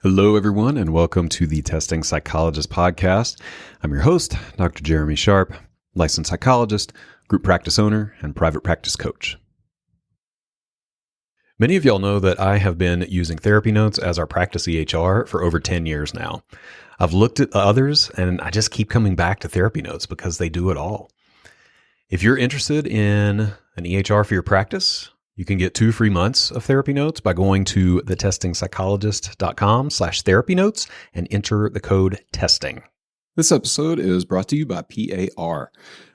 Hello, everyone, and welcome to the Testing Psychologist podcast. I'm your host, Dr. Jeremy Sharp, licensed psychologist, group practice owner, and private practice coach. Many of y'all know that I have been using therapy notes as our practice EHR for over 10 years now. I've looked at others, and I just keep coming back to therapy notes because they do it all. If you're interested in an EHR for your practice, you can get 2 free months of therapy notes by going to thetestingpsychologist.com/therapy notes and enter the code TESTING. This episode is brought to you by PAR.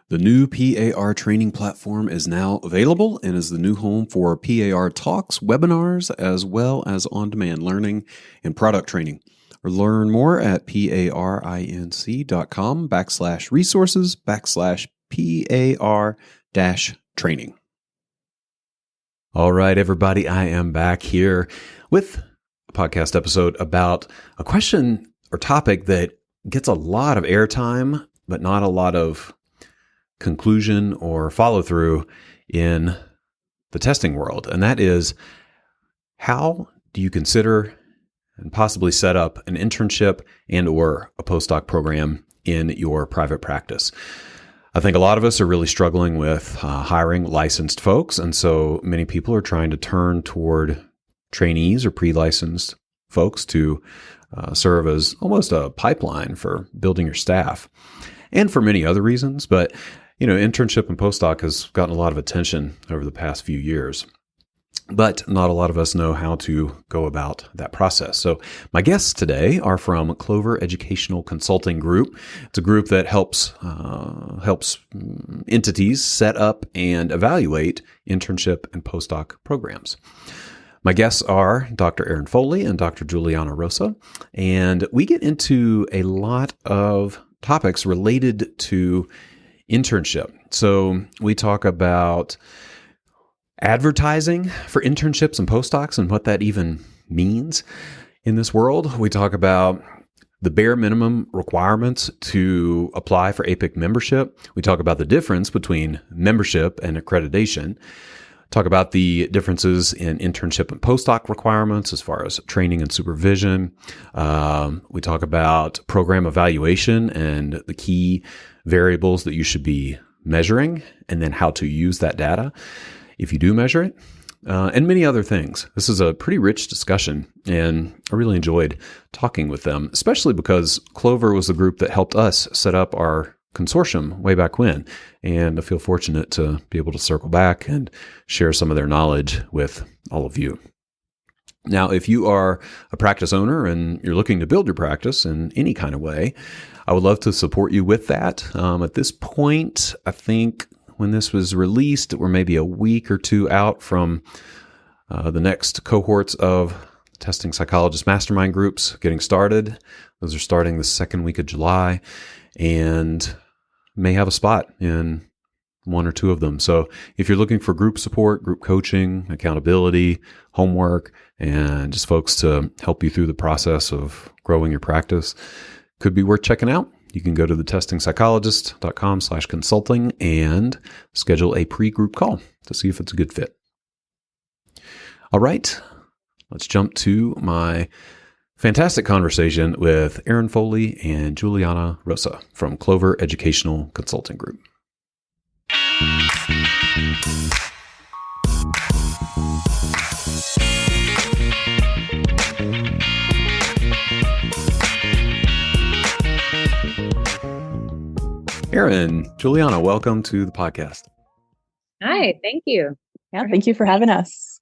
The new PAR training platform is now available and is the new home for PAR talks, webinars, as well as on-demand learning and product training. Learn more at parinc.com/resources/PAR-training. All right, everybody, I am back here with a podcast episode about a question or topic that gets a lot of airtime, but not a lot of conclusion or follow through in the testing world. And that is, how do you consider and possibly set up an internship and or a postdoc program in your private practice? I think a lot of us are really struggling with hiring licensed folks, and so many people are trying to turn toward trainees or pre-licensed folks to serve as almost a pipeline for building your staff, and for many other reasons. But internship and postdoc has gotten a lot of attention over the past few years, but not a lot of us know how to go about that process. So my guests today are from Clover Educational Consulting Group. It's a group that helps entities set up and evaluate internship and postdoc programs. My guests are Dr. Erin Foley and Dr. Juliana Rosa, and we get into a lot of topics related to internship. So we talk about advertising for internships and postdocs and what that even means in this world. We talk about the bare minimum requirements to apply for APIC membership. We talk about the difference between membership and accreditation. Talk about the differences in internship and postdoc requirements as far as training and supervision. We talk about program evaluation and the key variables that you should be measuring, and then how to use that data if you do measure it, and many other things. This is a pretty rich discussion, and I really enjoyed talking with them, especially because Clover was the group that helped us set up our consortium way back when, and I feel fortunate to be able to circle back and share some of their knowledge with all of you. Now, if you are a practice owner and you're looking to build your practice in any kind of way, I would love to support you with that. At this point, I think when this was released, we're maybe a week or two out from the next cohorts of Testing Psychologist Mastermind groups getting started. Those are starting the second week of July, and may have a spot in one or two of them. So if you're looking for group support, group coaching, accountability, homework, and just folks to help you through the process of growing your practice, could be worth checking out. You can go to thetestingpsychologist.com/consulting and schedule a pre-group call to see if it's a good fit. All right, let's jump to my fantastic conversation with Erin Foley and Juliana Rosa from Clover Educational Consulting Group. Erin, Juliana, welcome to the podcast. Hi, thank you. Yeah, thank you for having us.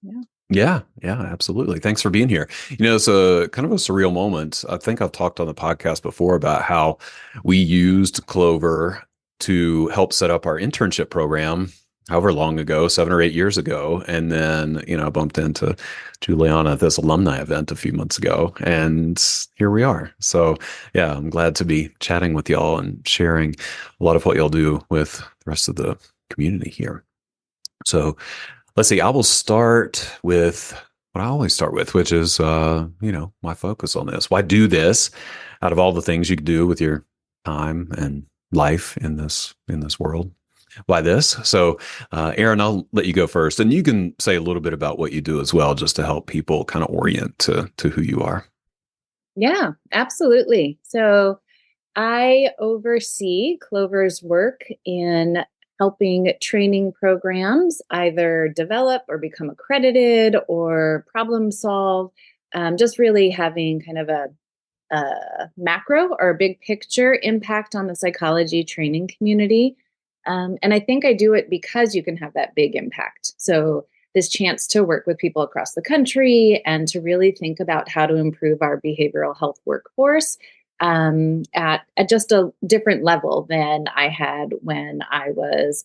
Yeah, absolutely. Thanks for being here. It's a kind of a surreal moment. I think I've talked on the podcast before about how we used Clover to help set up our internship program however long ago, 7 or 8 years ago. And then, I bumped into Juliana at this alumni event a few months ago, and here we are. So yeah, I'm glad to be chatting with y'all and sharing a lot of what y'all do with the rest of the community here. So let's see, I will start with what I always start with, which is, my focus on this. Why do this out of all the things you could do with your time and life in this world? Why this? So, Erin, I'll let you go first, and you can say a little bit about what you do as well, just to help people kind of orient to who you are. Yeah, absolutely. So I oversee Clover's work in helping training programs either develop or become accredited or problem solve, just really having kind of a macro or a big picture impact on the psychology training community. And I think I do it because you can have that big impact. So, this chance to work with people across the country and to really think about how to improve our behavioral health workforce at just a different level than I had when I was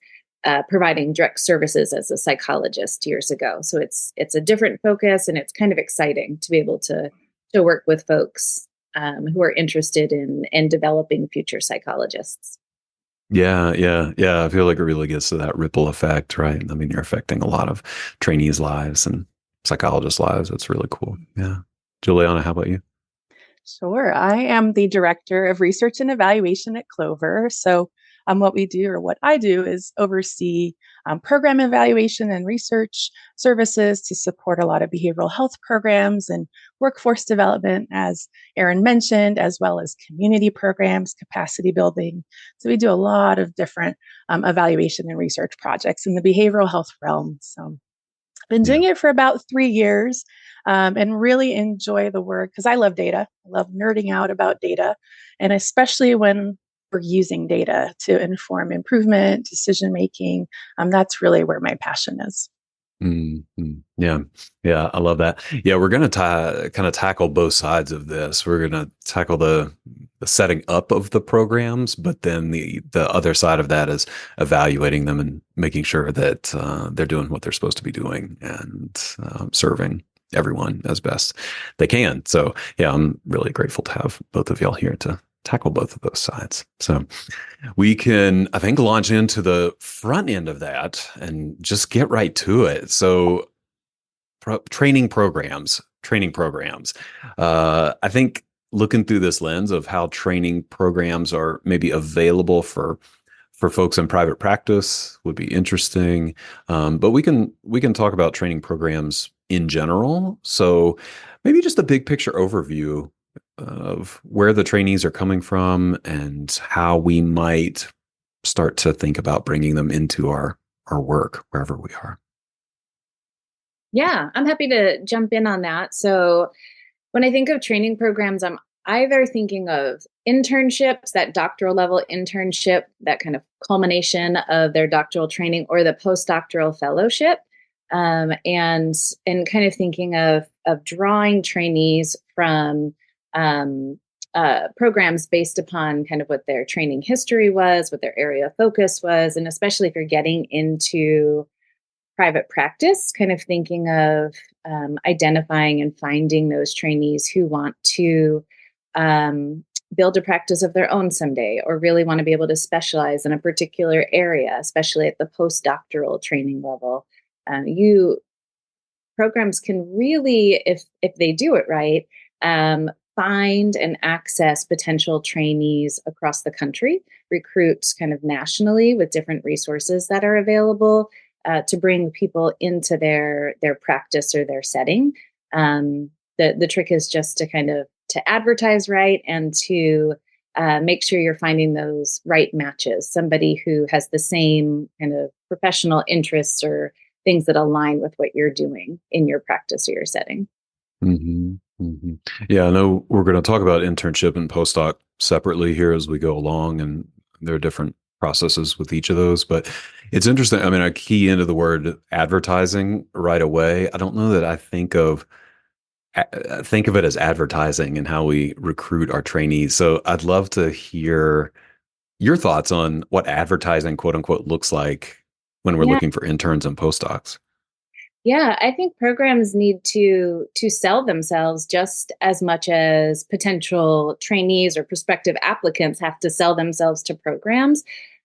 providing direct services as a psychologist years ago. So it's a different focus, and it's kind of exciting to be able to work with folks who are interested in developing future psychologists. Yeah. I feel like it really gets to that ripple effect, right? I mean, you're affecting a lot of trainees' lives and psychologists' lives. That's really cool. Yeah. Juliana, how about you? Sure. I am the director of research and evaluation at Clover. So, what we do, or what I do, is oversee program evaluation and research services to support a lot of behavioral health programs and workforce development, as Erin mentioned, as well as community programs, capacity building. So, we do a lot of different evaluation and research projects in the behavioral health realm. So, been Yeah. doing it for about 3 years, and really enjoy the work because I love data. I love nerding out about data, and especially when we're using data to inform improvement, decision making. That's really where my passion is. Yeah. Yeah. I love that. Yeah. We're going to kind of tackle both sides of this. We're going to tackle the setting up of the programs, but then the other side of that is evaluating them and making sure that they're doing what they're supposed to be doing and serving everyone as best they can. So, yeah, I'm really grateful to have both of y'all here to tackle both of those sides. So, we can, I think, launch into the front end of that and just get right to it. So, training programs. I think looking through this lens of how training programs are maybe available for folks in private practice would be interesting. But we can talk about training programs in general. So maybe just a big picture overview of where the trainees are coming from and how we might start to think about bringing them into our work wherever we are. Yeah, I'm happy to jump in on that. So, when I think of training programs, I'm either thinking of internships, that doctoral level internship, that kind of culmination of their doctoral training, or the postdoctoral fellowship, and kind of thinking of drawing trainees from programs based upon kind of what their training history was, what their area of focus was, and especially if you're getting into private practice, kind of thinking of identifying and finding those trainees who want to build a practice of their own someday, or really want to be able to specialize in a particular area, especially at the postdoctoral training level. You programs can really, if they do it right, find and access potential trainees across the country, recruit kind of nationally with different resources that are available to bring people into their practice or their setting. The trick is just to kind of to advertise right and to make sure you're finding those right matches. Somebody who has the same kind of professional interests or things that align with what you're doing in your practice or your setting. hmm hmm Yeah, I know we're going to talk about internship and postdoc separately here as we go along, and there are different processes with each of those. But it's interesting. I mean, I key into the word advertising right away. I don't know that I think of it as advertising and how we recruit our trainees. So I'd love to hear your thoughts on what advertising, quote unquote, looks like when we're Yeah. looking for interns and postdocs. Yeah, I think programs need to sell themselves just as much as potential trainees or prospective applicants have to sell themselves to programs.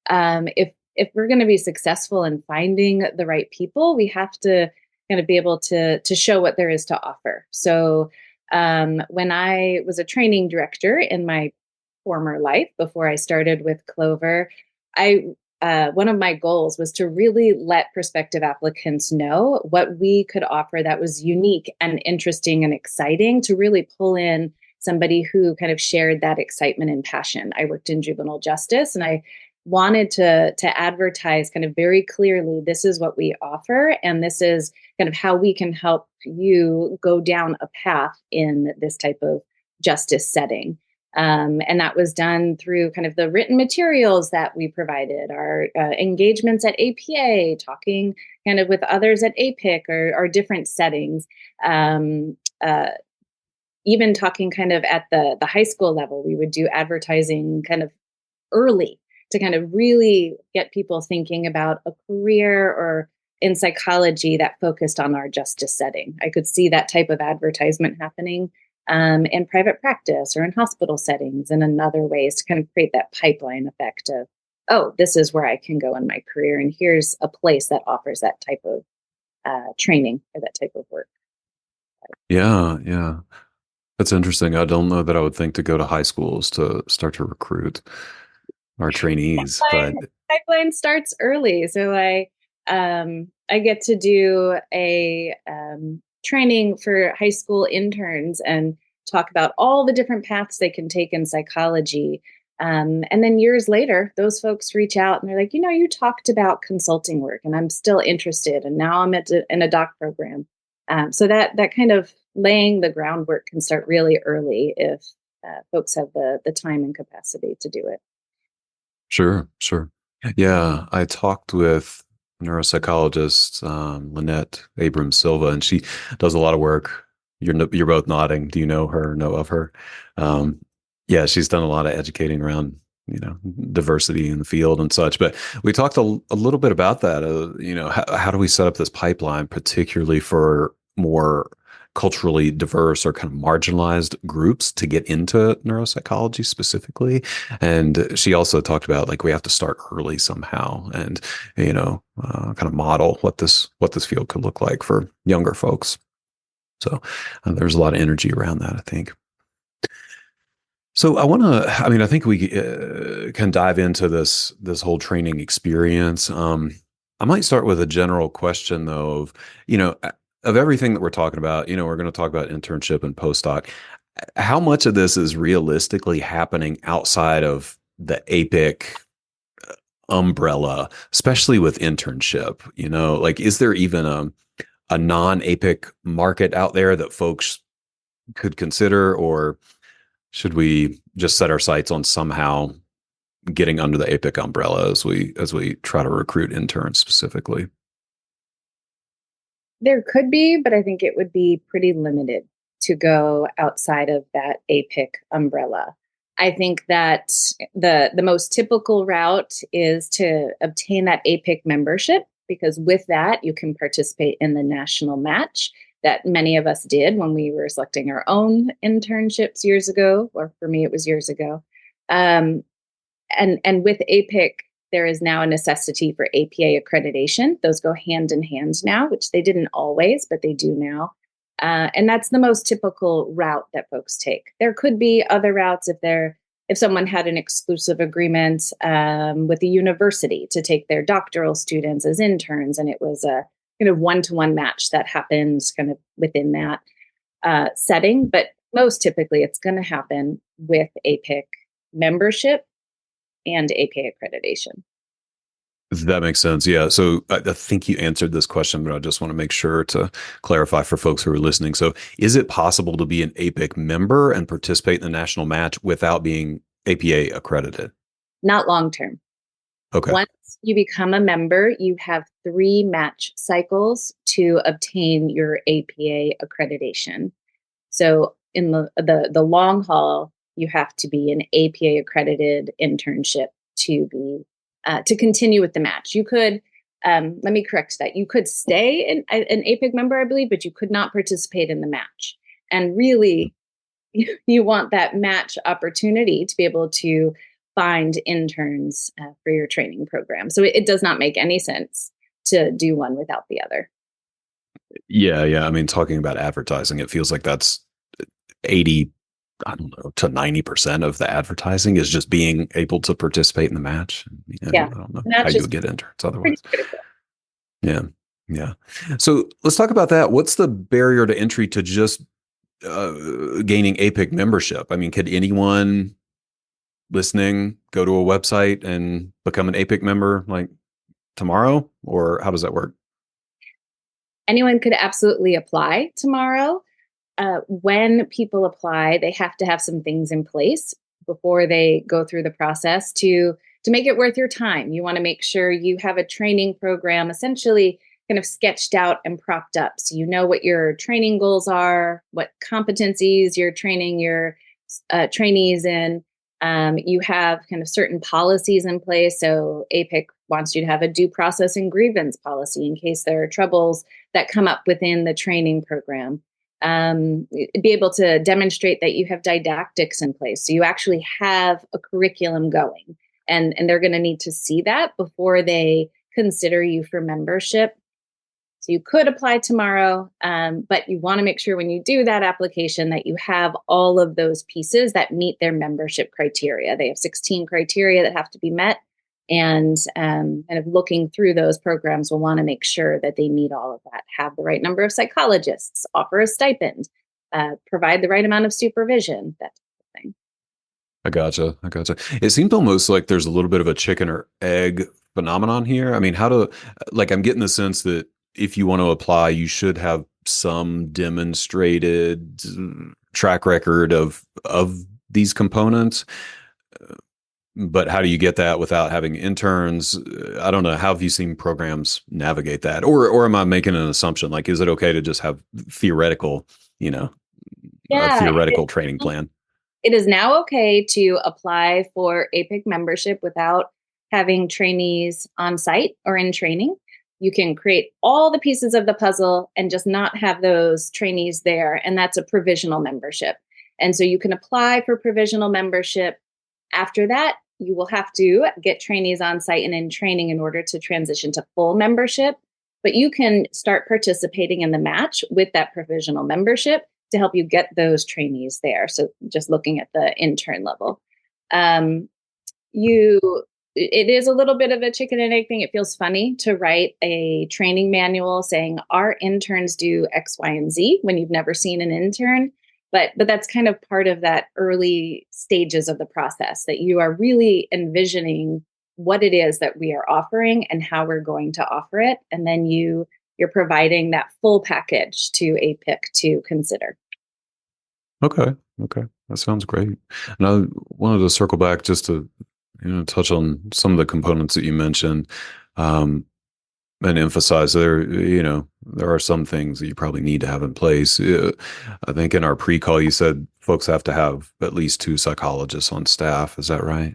If we're going to be successful in finding the right people, we have to kind of be able to show what there is to offer. So when I was a training director in my former life before I started with Clover, I one of my goals was to really let prospective applicants know what we could offer that was unique and interesting and exciting to really pull in somebody who kind of shared that excitement and passion. I worked in juvenile justice, and I wanted to advertise kind of very clearly, this is what we offer, and this is kind of how we can help you go down a path in this type of justice setting. And that was done through kind of the written materials that we provided, our engagements at APA, talking kind of with others at APIC or different settings. Even talking kind of at the high school level, we would do advertising kind of early to kind of really get people thinking about a career or in psychology that focused on our justice setting. I could see that type of advertisement happening in private practice or in hospital settings and in other ways to kind of create that pipeline effect of, oh, this is where I can go in my career. And here's a place that offers that type of training or that type of work. Yeah, yeah. That's interesting. I don't know that I would think to go to high schools to start to recruit our trainees, but pipeline starts early. So I get to do a training for high school interns and talk about all the different paths they can take in psychology. And then years later, those folks reach out and they're like, you talked about consulting work and I'm still interested. And now I'm in a doc program. So that kind of laying the groundwork can start really early if folks have the time and capacity to do it. Sure. Yeah, I talked with neuropsychologist Lynette Abrams Silva, and she does a lot of work. You're both nodding. Do you know her? Know of her? Yeah, she's done a lot of educating around diversity in the field and such. But we talked a little bit about that. How do we set up this pipeline, particularly for more culturally diverse or kind of marginalized groups to get into neuropsychology specifically? And she also talked about we have to start early somehow and kind of model what this field could look like for younger folks. So there's a lot of energy around that, I think. So I think we can dive into this whole training experience. I might start with a general question though of everything that we're talking about. We're going to talk about internship and postdoc. How much of this is realistically happening outside of the APIC umbrella, especially with internship? Is there even a non-APIC market out there that folks could consider, or should we just set our sights on somehow getting under the APIC umbrella as we try to recruit interns specifically? There could be, but I think it would be pretty limited to go outside of that APIC umbrella. I think that the most typical route is to obtain that APIC membership, because with that, you can participate in the national match that many of us did when we were selecting our own internships years ago, or for me, it was years ago. And with APIC, there is now a necessity for APA accreditation. Those go hand in hand now, which they didn't always, but they do now. And that's the most typical route that folks take. There could be other routes if someone had an exclusive agreement with the university to take their doctoral students as interns, and it was a kind of one-to-one match that happens kind of within that setting. But most typically, it's going to happen with APIC membership and APA accreditation. That makes sense. Yeah. So I think you answered this question, but I just want to make sure to clarify for folks who are listening. So is it possible to be an APIC member and participate in the national match without being APA accredited? Not long-term. Okay. Once you become a member, you have 3 match cycles to obtain your APA accreditation. So in the long haul, you have to be an APA accredited internship to continue with the match. You could, let me correct that. You could stay an APIC member, I believe, but you could not participate in the match. And really, you want that match opportunity to be able to find interns for your training program. So it does not make any sense to do one without the other. Yeah. I mean, talking about advertising, it feels like that's 80, I don't know, to 90% of the advertising is just being able to participate in the match. Yeah. I don't know how you would get interns otherwise. Critical. Yeah. So let's talk about that. What's the barrier to entry to just gaining APIC membership? I mean, could anyone listening go to a website and become an APIC member like tomorrow, or how does that work? Anyone could absolutely apply tomorrow. When people apply, they have to have some things in place before they go through the process to make it worth your time. You want to make sure you have a training program essentially kind of sketched out and propped up. So you know what your training goals are, what competencies you're training your trainees in. You have kind of certain policies in place. So APIC wants you to have a due process and grievance policy in case there are troubles that come up within the training program. Be able to demonstrate that you have didactics in place. So you actually have a curriculum going, and they're going to need to see that before they consider you for membership. So you could apply tomorrow, but you want to make sure when you do that application that you have all of those pieces that meet their membership criteria. They have 16 criteria that have to be met. And kind of looking through those programs, we'll want to make sure that they meet all of that, have the right number of psychologists, offer a stipend, provide the right amount of supervision, that type of thing. I gotcha. It seemed almost like there's a little bit of a chicken or egg phenomenon here. I mean, I'm getting the sense that if you want to apply, you should have some demonstrated track record of these components. But how do you get that without having interns? I don't know. How have you seen programs navigate that? Or am I making an assumption? Like, is it okay to just have theoretical, a theoretical training plan? It is now okay to apply for APIC membership without having trainees on site or in training. You can create all the pieces of the puzzle and just not have those trainees there. And that's a provisional membership. And so you can apply for provisional membership. After that, you will have to get trainees on site and in training in order to transition to full membership. But you can start participating in the match with that provisional membership to help you get those trainees there. So just looking at the intern level. It is a little bit of a chicken and egg thing. It feels funny to write a training manual saying our interns do X, Y, and Z when you've never seen an intern. But that's kind of part of that early stages of the process, that you are really envisioning what it is that we are offering and how we're going to offer it. And then you're providing that full package to APIC to consider. Okay. That sounds great. And I wanted to circle back just to touch on some of the components that you mentioned, and emphasize there are some things that you probably need to have in place. I think in our pre-call, you said folks have to have at least 2 psychologists on staff. Is that right?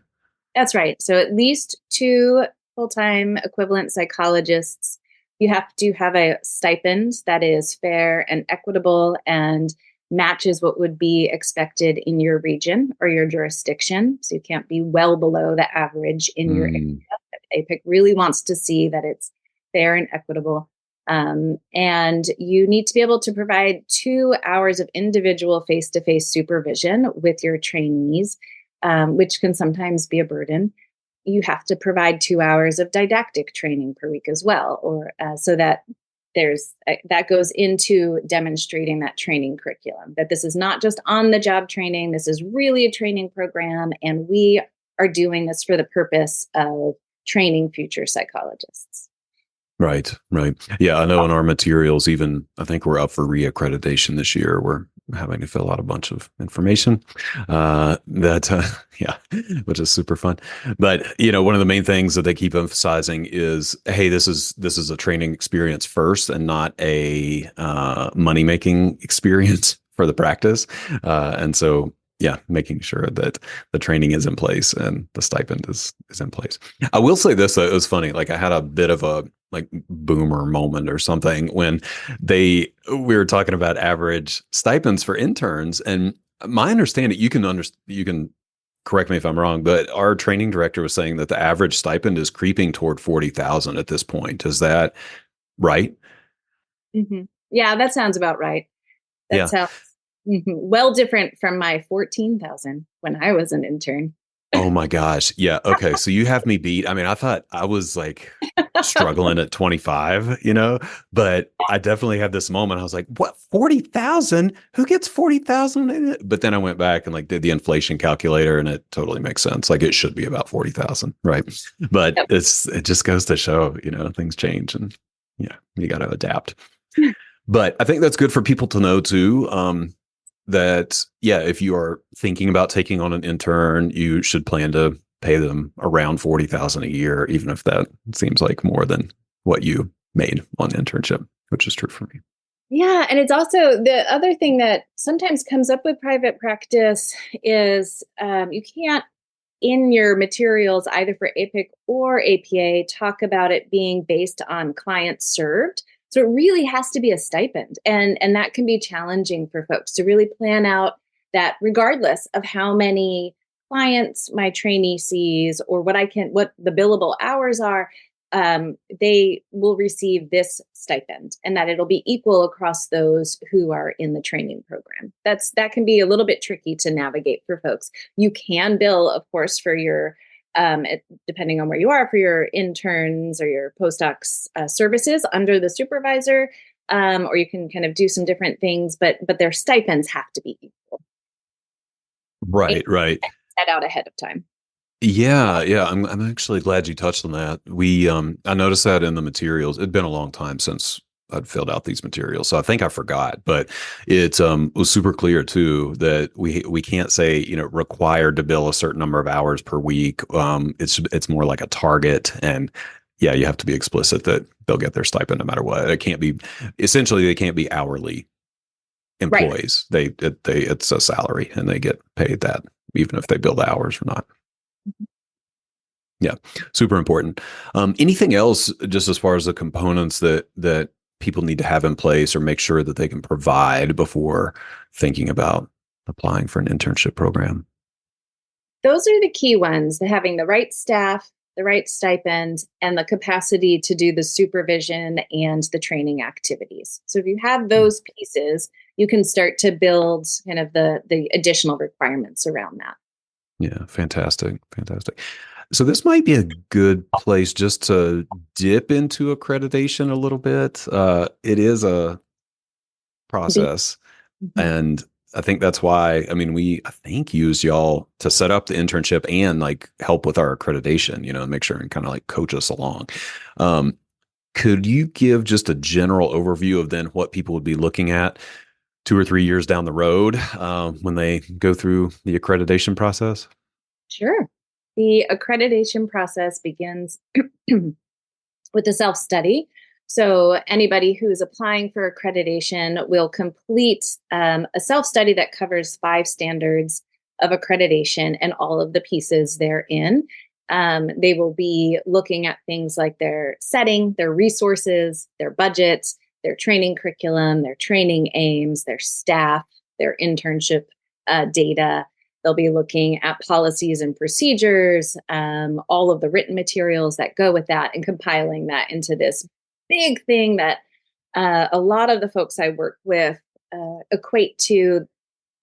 That's right. So at least 2 full-time equivalent psychologists. You have to have a stipend that is fair and equitable and matches what would be expected in your region or your jurisdiction. So you can't be well below the average in your area. APIC really wants to see that it's fair and equitable. And you need to be able to provide 2 hours of individual face-to-face supervision with your trainees, which can sometimes be a burden. You have to provide 2 hours of didactic training per week as well, or so that that goes into demonstrating that training curriculum, that this is not just on-the-job training. This is really a training program, and we are doing this for the purpose of training future psychologists. Right. Yeah, I know in our materials, even I think we're up for reaccreditation this year. We're having to fill out a bunch of information which is super fun. But one of the main things that they keep emphasizing is, hey, this is a training experience first, and not a money making experience for the practice. And so, yeah, making sure that the training is in place and the stipend is in place. I will say this, though, it was funny. Like, I had a bit of a boomer moment or something when we were talking about average stipends for interns. And my understanding, you can correct me if I'm wrong, but our training director was saying that the average stipend is creeping toward 40,000 at this point. Is that right? Mm-hmm. Yeah, that sounds about right. That sounds well different from my 14,000 when I was an intern. Oh my gosh. Yeah. Okay. So you have me beat. I mean, I thought I was like struggling at 25, but I definitely had this moment. I was like, what, 40,000? Who gets 40,000? But then I went back and like did the inflation calculator and it totally makes sense. Like it should be about 40,000. Right. But Yep. it just goes to show, things change and you got to adapt. But I think that's good for people to know too. That, yeah, if you are thinking about taking on an intern, you should plan to pay them around 40,000 a year, even if that seems like more than what you made on internship, which is true for me. Yeah. And it's also the other thing that sometimes comes up with private practice is you can't, in your materials, either for APIC or APA, talk about it being based on clients served. So it really has to be a stipend. And that can be challenging for folks to really plan out that regardless of how many clients my trainee sees or what the billable hours are, they will receive this stipend and that it'll be equal across those who are in the training program. That can be a little bit tricky to navigate for folks. You can bill, of course, for your depending on where you are, for your interns or your postdocs services under the supervisor, or you can kind of do some different things, but their stipends have to be equal. Right, right. Set out ahead of time. Yeah, yeah. I'm actually glad you touched on that. I noticed that in the materials. It'd been a long time since I'd filled out these materials, so I think I forgot. But it was super clear too that we can't say required to bill a certain number of hours per week. It's more like a target, and yeah, you have to be explicit that they'll get their stipend no matter what. It can't be they can't be hourly employees. Right. It's a salary, and they get paid that even if they bill the hours or not. Yeah, super important. Anything else, just as far as the components that people need to have in place or make sure that they can provide before thinking about applying for an internship program? Those are the key ones: having the right staff, the right stipend, and the capacity to do the supervision and the training activities. So if you have those pieces, you can start to build kind of the additional requirements around that. Yeah, fantastic. So this might be a good place just to dip into accreditation a little bit. It is a process, Mm-hmm. and I think that's why, I think use y'all to set up the internship and like help with our accreditation, and make sure and kind of like coach us along. Could you give just a general overview of then what people would be looking at 2 or 3 years down the road when they go through the accreditation process? Sure. The accreditation process begins with a self-study. So anybody who is applying for accreditation will complete a self-study that covers 5 standards of accreditation and all of the pieces therein. They will be looking at things like their setting, their resources, their budget, their training curriculum, their training aims, their staff, their internship data. They'll be looking at policies and procedures, all of the written materials that go with that, and compiling that into this big thing that a lot of the folks I work with equate to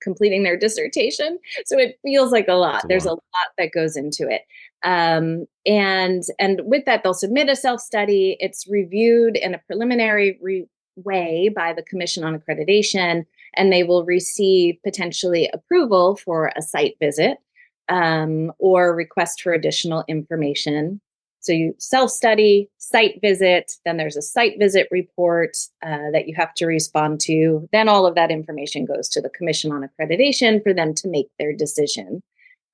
completing their dissertation. So it feels like a lot. There's a lot that goes into it. And with that, they'll submit a self-study. It's reviewed in a preliminary way by the Commission on Accreditation, and they will receive potentially approval for a site visit or request for additional information. So you self-study, site visit, then there's a site visit report that you have to respond to. Then all of that information goes to the Commission on Accreditation for them to make their decision.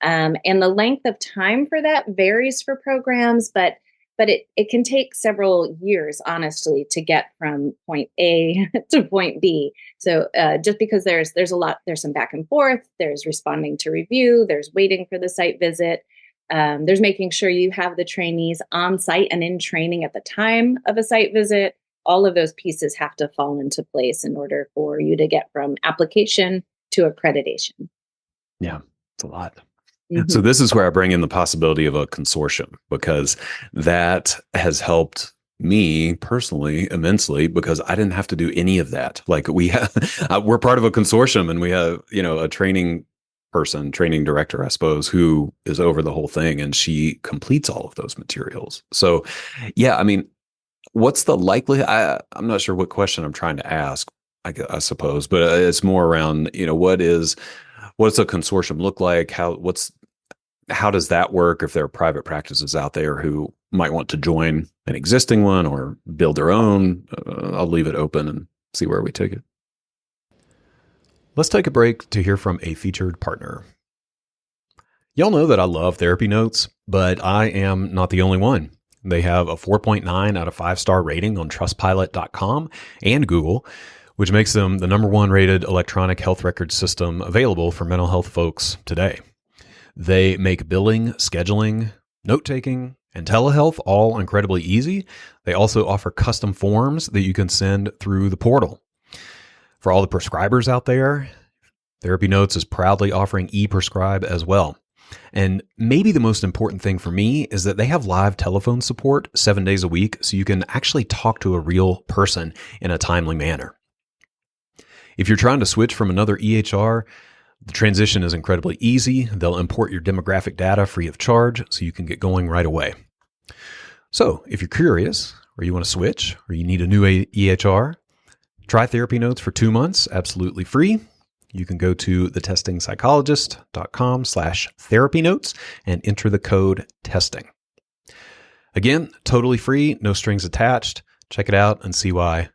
And the length of time for that varies for programs, but it can take several years, honestly, to get from point A to point B. So just because there's some back and forth, there's responding to review, there's waiting for the site visit, there's making sure you have the trainees on site and in training at the time of a site visit. All of those pieces have to fall into place in order for you to get from application to accreditation. Yeah, it's a lot. So this is where I bring in the possibility of a consortium, because that has helped me personally immensely, because I didn't have to do any of that. Like we're part of a consortium, and we have, a training person, training director, I suppose, who is over the whole thing, and she completes all of those materials. So, yeah, I mean, what's the likelihood? I'm not sure what question I'm trying to ask, I suppose, but it's more around, what's a consortium look like? How does that work if there are private practices out there who might want to join an existing one or build their own? I'll leave it open and see where we take it. Let's take a break to hear from a featured partner. Y'all know that I love therapy notes, but I am not the only one. They have a 4.9 out of 5-star rating on trustpilot.com and Google, which makes them the #1 rated electronic health record system available for mental health folks today. They make billing, scheduling, note-taking, and telehealth all incredibly easy. They also offer custom forms that you can send through the portal. For all the prescribers out there, Therapy Notes is proudly offering e-prescribe as well. And maybe the most important thing for me is that they have live telephone support 7 days a week, so you can actually talk to a real person in a timely manner. If you're trying to switch from another EHR, the transition is incredibly easy. They'll import your demographic data free of charge, so you can get going right away. So if you're curious, or you want to switch, or you need a new EHR, try Therapy Notes for 2 months, absolutely free. You can go to thetestingpsychologist.com/therapy notes and enter the code TESTING. Again, totally free, no strings attached. Check it out and see why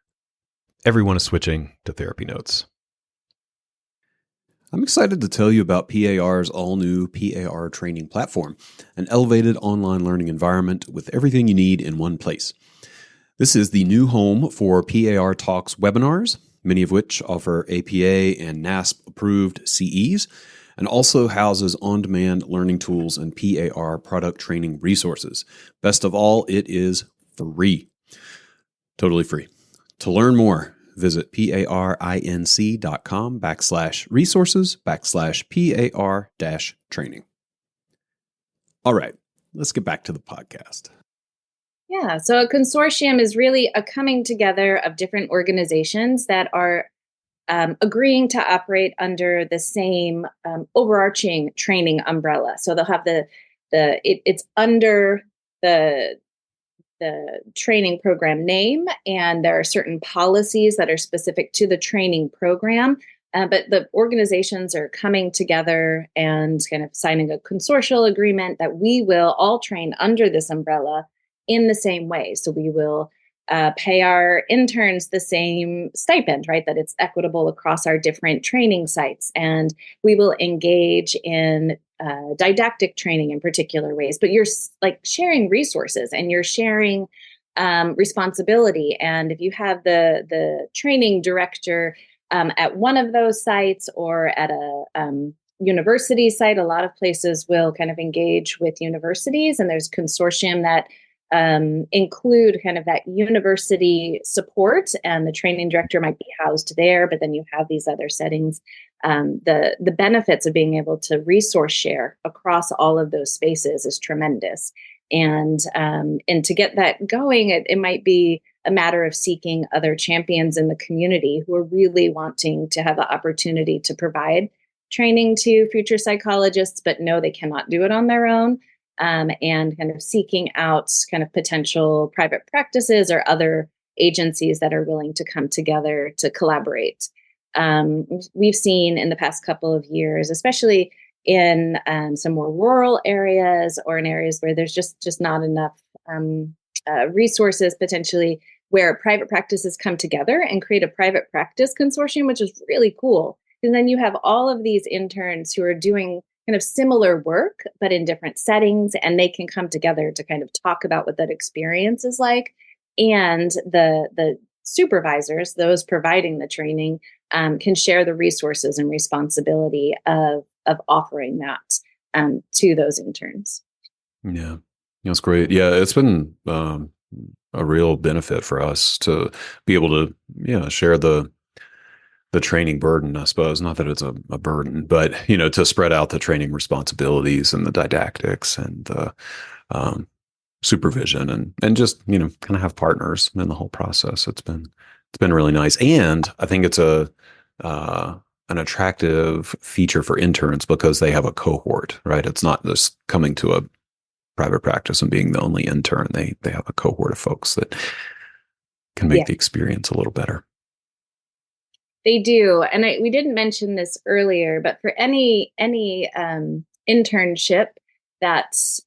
everyone is switching to Therapy Notes. I'm excited to tell you about PAR's all-new PAR training platform, an elevated online learning environment with everything you need in one place. This is the new home for PAR Talks webinars, many of which offer APA and NASP-approved CEs, and also houses on-demand learning tools and PAR product training resources. Best of all, it is free. Totally free. To learn more, visit parinc.com/resources/PAR-training. All right, let's get back to the podcast. Yeah, so a consortium is really a coming together of different organizations that are agreeing to operate under the same overarching training umbrella. So they'll have it's under the training program name, and there are certain policies that are specific to the training program. But the organizations are coming together and kind of signing a consortial agreement that we will all train under this umbrella in the same way. So we will pay our interns the same stipend, right? That it's equitable across our different training sites. And we will engage in didactic training in particular ways. But you're like sharing resources and you're sharing responsibility. And if you have the training director at one of those sites or at a university site, a lot of places will kind of engage with universities, and there's a consortium that include kind of that university support, and the training director might be housed there, but then you have these other settings. The benefits of being able to resource share across all of those spaces is tremendous. And to get that going, it might be a matter of seeking other champions in the community who are really wanting to have the opportunity to provide training to future psychologists, but know they cannot do it on their own. And kind of seeking out kind of potential private practices or other agencies that are willing to come together to collaborate. We've seen in the past couple of years, especially in some more rural areas or in areas where there's just not enough resources potentially, where private practices come together and create a private practice consortium, which is really cool. And then you have all of these interns who are doing kind of similar work, but in different settings, and they can come together to kind of talk about what that experience is like. And the supervisors, those providing the training, can share the resources and responsibility of offering that to those interns. Yeah, that's great. Yeah, it's been a real benefit for us to be able to share the training burden, I suppose. Not that it's a burden, but, to spread out the training responsibilities and the didactics and the supervision and just, kind of have partners in the whole process. It's been really nice. And I think it's a an attractive feature for interns because they have a cohort, right? It's not just coming to a private practice and being the only intern. They have a cohort of folks that can make Yeah, the experience a little better. they do. And we didn't mention this earlier, but for any internship that's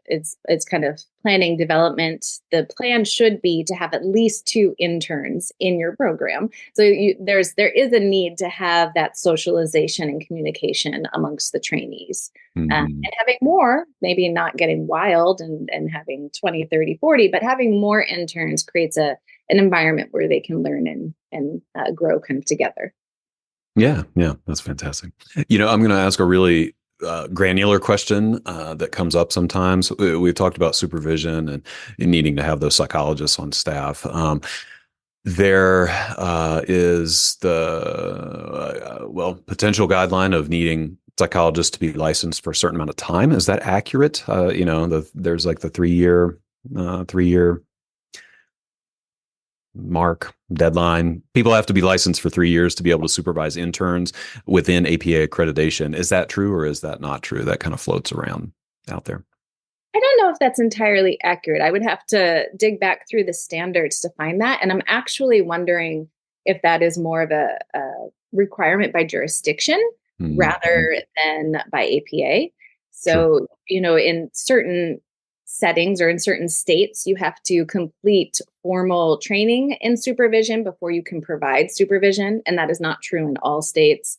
it's kind of planning development, the plan should be to have at least 2 interns in your program. So there is a need to have that socialization and communication amongst the trainees. Mm-hmm. And having more, maybe not getting wild and having 20, 30, 40, but having more interns creates an environment where they can learn and grow kind of together. Yeah, that's fantastic. I'm going to ask a really granular question that comes up sometimes. We've talked about supervision and needing to have those psychologists on staff. There is the potential guideline of needing psychologists to be licensed for a certain amount of time. Is that accurate? There's like the 3-year mark deadline. People have to be licensed for 3 years to be able to supervise interns within APA accreditation. Is that true or is that not true? That kind of floats around out there. I don't know if that's entirely accurate. I would have to dig back through the standards to find that. And I'm actually wondering if that is more of a requirement by jurisdiction rather than by APA. So, sure. In certain settings or in certain states, you have to complete formal training in supervision before you can provide supervision. And that is not true in all states.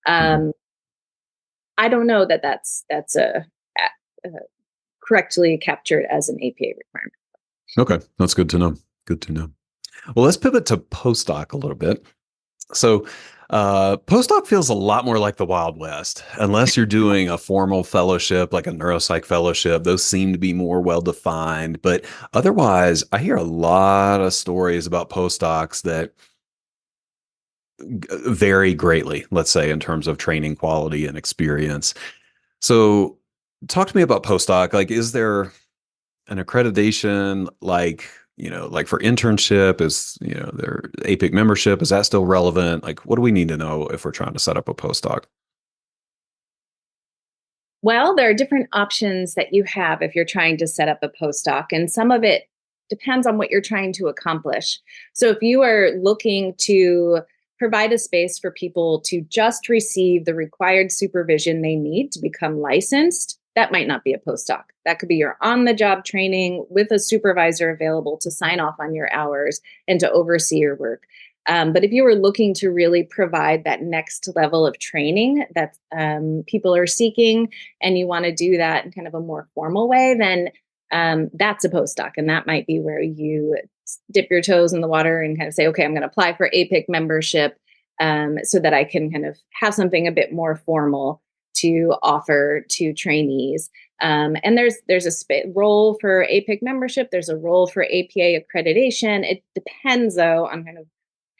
I don't know that that's a correctly captured as an APA requirement. Okay, that's good to know. Good to know. Well, let's pivot to postdoc a little bit. So postdoc feels a lot more like the Wild West, unless you're doing a formal fellowship like a neuropsych fellowship. Those seem to be more well-defined. But otherwise, I hear a lot of stories about postdocs that vary greatly, let's say, in terms of training quality and experience. So talk to me about postdoc. Like, is there an accreditation like for internship? Is, their APIC membership, is that still relevant? Like, what do we need to know if we're trying to set up a postdoc? Well, there are different options that you have if you're trying to set up a postdoc, and some of it depends on what you're trying to accomplish. So if you are looking to provide a space for people to just receive the required supervision they need to become licensed, that might not be a postdoc. That could be your on-the-job training with a supervisor available to sign off on your hours and to oversee your work. But if you were looking to really provide that next level of training that people are seeking, and you want to do that in kind of a more formal way, then that's a postdoc. And that might be where you dip your toes in the water and kind of say, okay, I'm going to apply for APIC membership so that I can kind of have something a bit more formal to offer to trainees. And there's a role for APIC membership. There's a role for APA accreditation. It depends, though, on kind of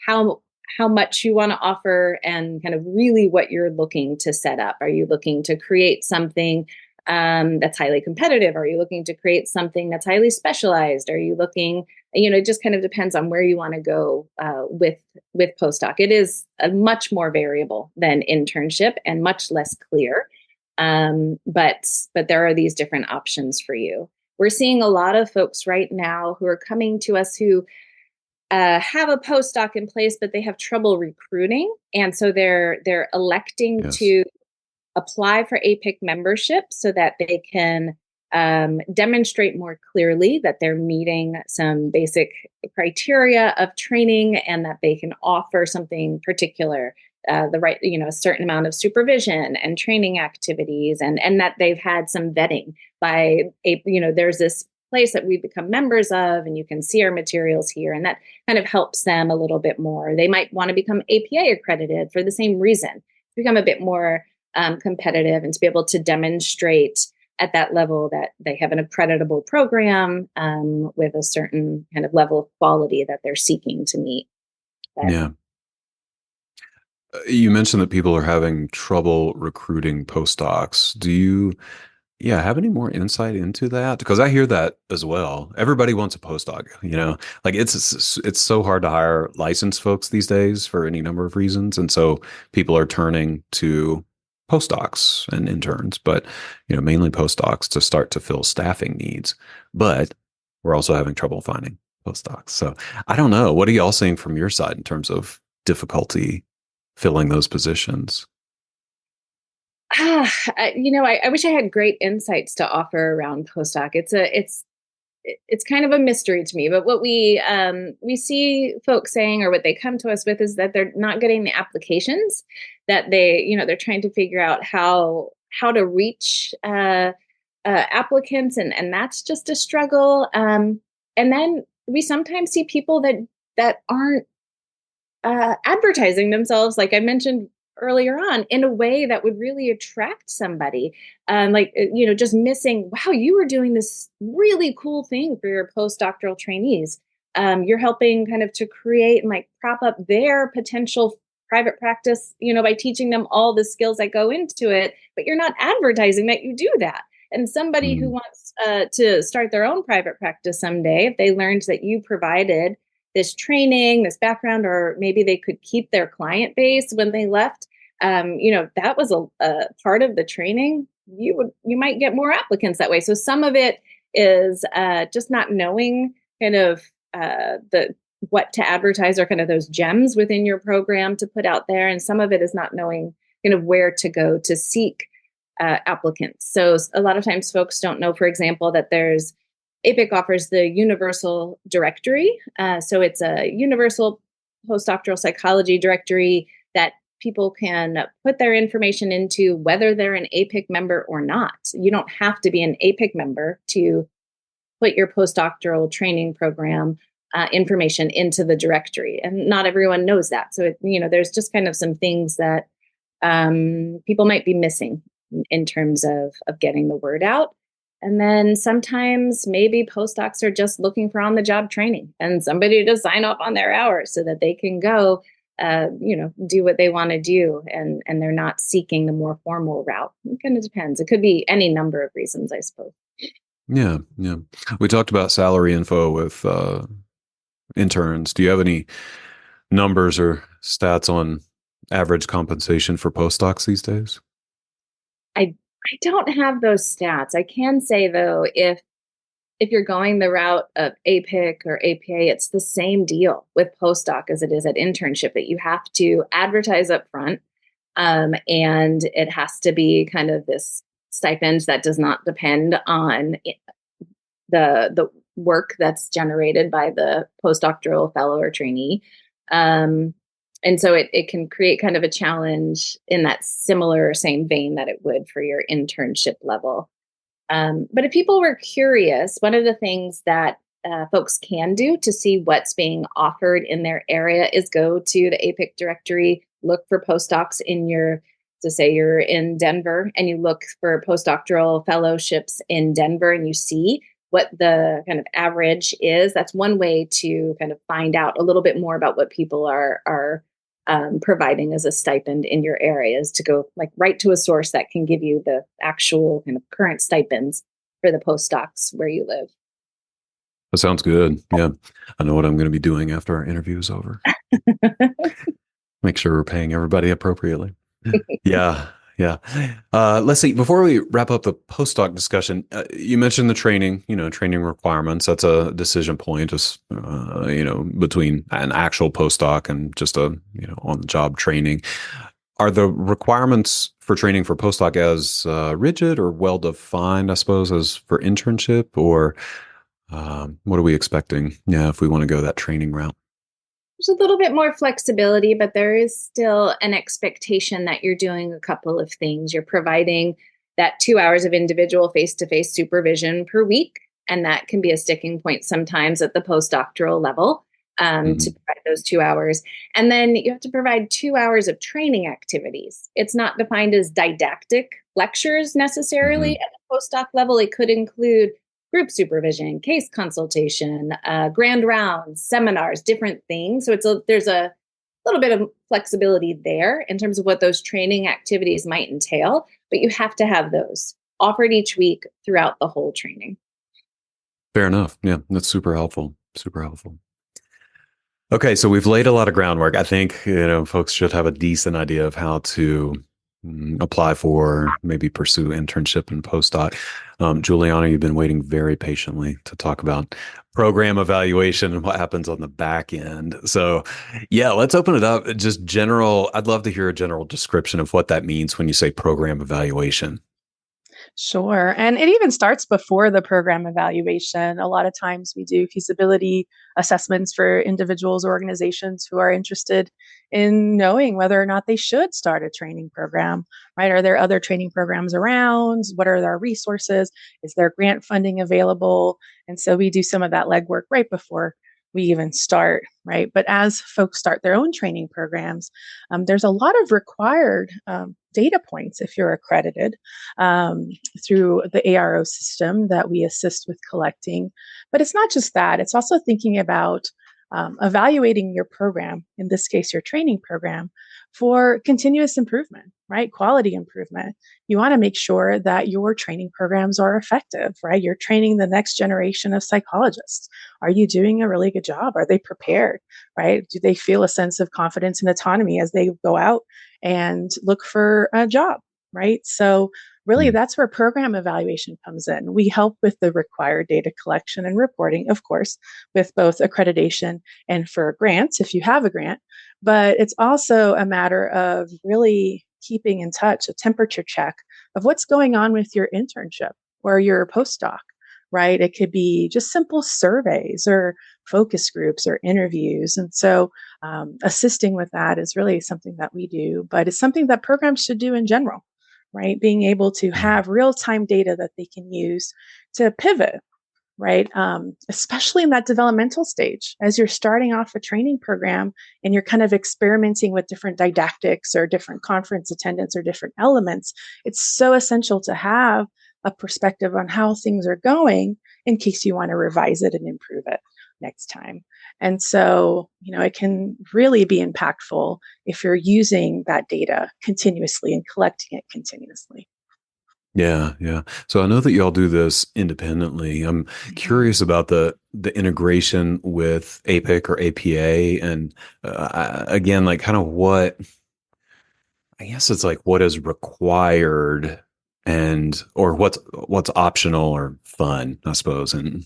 how much you want to offer and kind of really what you're looking to set up. Are you looking to create something that's highly competitive? Are you looking to create something that's highly specialized? Are you looking, it just kind of depends on where you want to go with postdoc. It is a much more variable than internship and much less clear. But there are these different options for you. We're seeing a lot of folks right now who are coming to us who have a postdoc in place, but they have trouble recruiting. And so they're electing to apply for APIC membership so that they can demonstrate more clearly that they're meeting some basic criteria of training and that they can offer something particular, a certain amount of supervision and training activities, and that they've had some vetting by there's this place that we've become members of, and you can see our materials here, and that kind of helps them a little bit more. They might want to become APA accredited for the same reason, become a bit more competitive and to be able to demonstrate at that level that they have an accreditable program with a certain kind of level of quality that they're seeking to meet. Yeah. You mentioned that people are having trouble recruiting postdocs. Do you Yeah, have any more insight into that? Because I hear that as well. Everybody wants a postdoc, like it's so hard to hire licensed folks these days for any number of reasons, and so people are turning to postdocs and interns, but mainly postdocs to start to fill staffing needs. But we're also having trouble finding postdocs. So I don't know. What are y'all seeing from your side in terms of difficulty filling those positions? I wish I had great insights to offer around postdoc. It's kind of a mystery to me, but what we see folks saying, or what they come to us with, is that they're not getting the applications, that they're trying to figure out how to reach applicants, and that's just a struggle. And then we sometimes see people that aren't advertising themselves, like I mentioned earlier on, in a way that would really attract somebody. Just missing, wow, you were doing this really cool thing for your postdoctoral trainees. You're helping kind of to create and like prop up their potential private practice, by teaching them all the skills that go into it, but you're not advertising that you do that. And somebody who Mm, wants to start their own private practice someday, if they learned that you provided this training, this background, or maybe they could keep their client base when they left, that was a part of the training, you might get more applicants that way. So some of it is just not knowing kind of the what to advertise, or kind of those gems within your program to put out there. And some of it is not knowing kind of where to go to seek applicants. So a lot of times folks don't know, for example, that there's APIC offers the universal directory. So it's a universal postdoctoral psychology directory that people can put their information into, whether they're an APIC member or not. You don't have to be an APIC member to put your postdoctoral training program information into the directory. And not everyone knows that. So, there's just kind of some things that people might be missing in terms of getting the word out. And then sometimes maybe postdocs are just looking for on-the-job training and somebody to sign off on their hours so that they can go, do what they want to do, and they're not seeking the more formal route. It kind of depends. It could be any number of reasons, I suppose. yeah, yeah. We talked about salary info with interns. Do you have any numbers or stats on average compensation for postdocs these days? I don't have those stats. I can say though, if you're going the route of APIC or APA, it's the same deal with postdoc as it is at internship, that you have to advertise up front, and it has to be kind of this stipend that does not depend on the work that's generated by the postdoctoral fellow or trainee. And so it can create kind of a challenge in that similar same vein that it would for your internship level. But if people were curious, one of the things that folks can do to see what's being offered in their area is go to the APIC directory, look for postdocs to say you're in Denver, and you look for postdoctoral fellowships in Denver, and you see what the kind of average is. That's one way to kind of find out a little bit more about what people are providing as a stipend in your areas, to go like right to a source that can give you the actual kind of current stipends for the postdocs where you live. That sounds good. Yeah. I know what I'm going to be doing after our interview is over. Make sure we're paying everybody appropriately. Yeah. Yeah. Let's see. Before we wrap up the postdoc discussion, you mentioned the training, training requirements. That's a decision point, just, between an actual postdoc and just on the job training. Are the requirements for training for postdoc as rigid or well defined, I suppose, as for internship? Or what are we expecting? Yeah, if we want to go that training route. There's a little bit more flexibility, but there is still an expectation that you're doing a couple of things. You're providing that 2 hours of individual face-to-face supervision per week, and that can be a sticking point sometimes at the postdoctoral level, to provide those 2 hours. And then you have to provide 2 hours of training activities. It's not defined as didactic lectures necessarily at the postdoc level. It could include group supervision, case consultation, grand rounds, seminars, different things. So there's a little bit of flexibility there in terms of what those training activities might entail, but you have to have those offered each week throughout the whole training. Fair enough. Yeah, that's super helpful. Super helpful. Okay, so we've laid a lot of groundwork. I think, folks should have a decent idea of how to apply for, maybe pursue internship and postdoc. Juliana, you've been waiting very patiently to talk about program evaluation and what happens on the back end. So yeah, let's open it up. Just general, I'd love to hear a general description of what that means when you say program evaluation. Sure. And it even starts before the program evaluation. A lot of times we do feasibility assessments for individuals or organizations who are interested in knowing whether or not they should start a training program, right? Are there other training programs around? What are their resources? Is there grant funding available? And so we do some of that legwork right before we even start, right? But as folks start their own training programs, there's a lot of required data points if you're accredited through the ARO system that we assist with collecting. But it's not just that, it's also thinking about evaluating your program, in this case, your training program, for continuous improvement, right? Quality improvement. You want to make sure that your training programs are effective, right? You're training the next generation of psychologists. Are you doing a really good job? Are they prepared, right? Do they feel a sense of confidence and autonomy as they go out and look for a job, right? So really, that's where program evaluation comes in. We help with the required data collection and reporting, of course, with both accreditation and for grants, if you have a grant. But it's also a matter of really keeping in touch, a temperature check of what's going on with your internship or your postdoc, right? It could be just simple surveys or focus groups or interviews. And so assisting with that is really something that we do, but it's something that programs should do in general, right? Being able to have real-time data that they can use to pivot, right? Especially in that developmental stage, as you're starting off a training program and you're kind of experimenting with different didactics or different conference attendance or different elements, it's so essential to have a perspective on how things are going in case you want to revise it and improve it next time. And so, it can really be impactful if you're using that data continuously and collecting it continuously. Yeah, yeah. So I know that y'all do this independently. I'm curious about the integration with APIC or APA, and again, like kind of what I guess it's like what is required and or what's optional or fun, I suppose, and